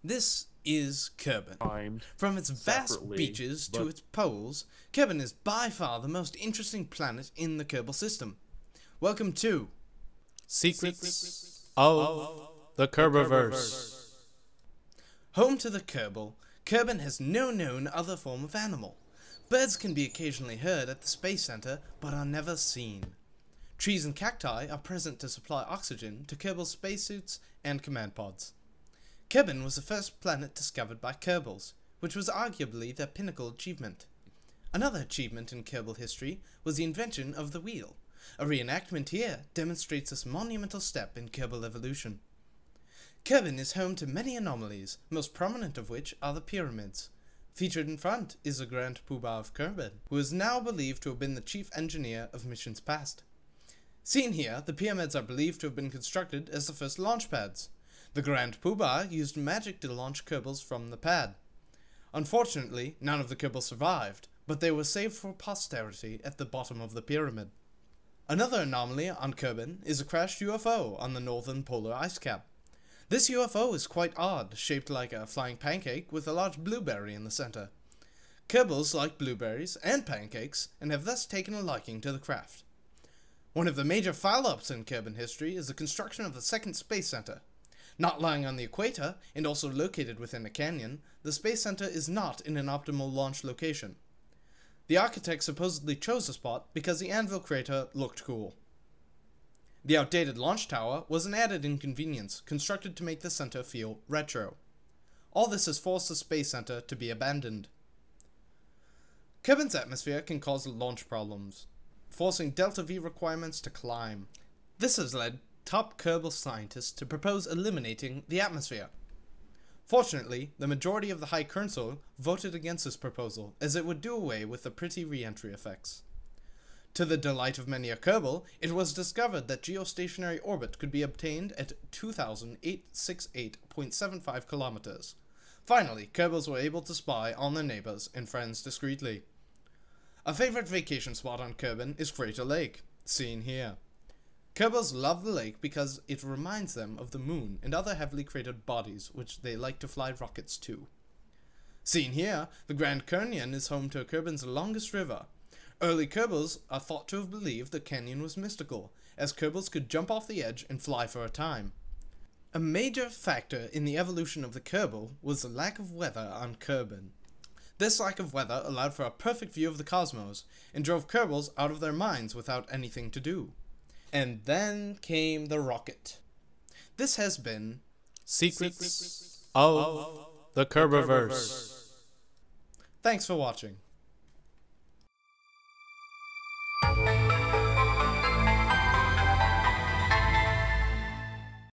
This is Kerbin. From its vast beaches to its poles, Kerbin is by far the most interesting planet in the Kerbal system. Welcome to Secrets of the Kerbiverse. Home to the Kerbal, Kerbin has no known other form of animal. Birds can be occasionally heard at the Space Center, but are never seen. Trees and cacti are present to supply oxygen to Kerbal spacesuits and command pods. Kerbin was the first planet discovered by Kerbals, which was arguably their pinnacle achievement. Another achievement in Kerbal history was the invention of the wheel. A reenactment here demonstrates this monumental step in Kerbal evolution. Kerbin is home to many anomalies, most prominent of which are the pyramids. Featured in front is the Grand Poobah of Kerbin, who is now believed to have been the chief engineer of missions past. Seen here, the pyramids are believed to have been constructed as the first launch pads. The Grand Poobah used magic to launch Kerbals from the pad. Unfortunately, none of the Kerbals survived, but they were saved for posterity at the bottom of the pyramid. Another anomaly on Kerbin is a crashed UFO on the northern polar ice cap. This UFO is quite odd, shaped like a flying pancake with a large blueberry in the center. Kerbals like blueberries and pancakes, and have thus taken a liking to the craft. One of the major foul-ups in Kerbin history is the construction of the second Space Center. Not lying on the equator, and also located within a canyon, the Space Center is not in an optimal launch location. The architect supposedly chose the spot because the anvil crater looked cool. The outdated launch tower was an added inconvenience, constructed to make the center feel retro. All this has forced the Space Center to be abandoned. Kerbin's atmosphere can cause launch problems, forcing Delta V requirements to climb. This has led top Kerbal scientists to propose eliminating the atmosphere. Fortunately, the majority of the High Council voted against this proposal, as it would do away with the pretty re-entry effects. To the delight of many a Kerbal, it was discovered that geostationary orbit could be obtained at 2,868.75 kilometers. Finally, Kerbals were able to spy on their neighbors and friends discreetly. A favorite vacation spot on Kerbin is Crater Lake, seen here. Kerbals love the lake because it reminds them of the moon and other heavily cratered bodies which they like to fly rockets to. Seen here, the Grand Canyon is home to Kerbin's longest river. Early Kerbals are thought to have believed the canyon was mystical, as Kerbals could jump off the edge and fly for a time. A major factor in the evolution of the Kerbal was the lack of weather on Kerbin. This lack of weather allowed for a perfect view of the cosmos, and drove Kerbals out of their minds without anything to do. And then came the rocket. This has been Secrets of the Kerbiverse. Thanks for watching.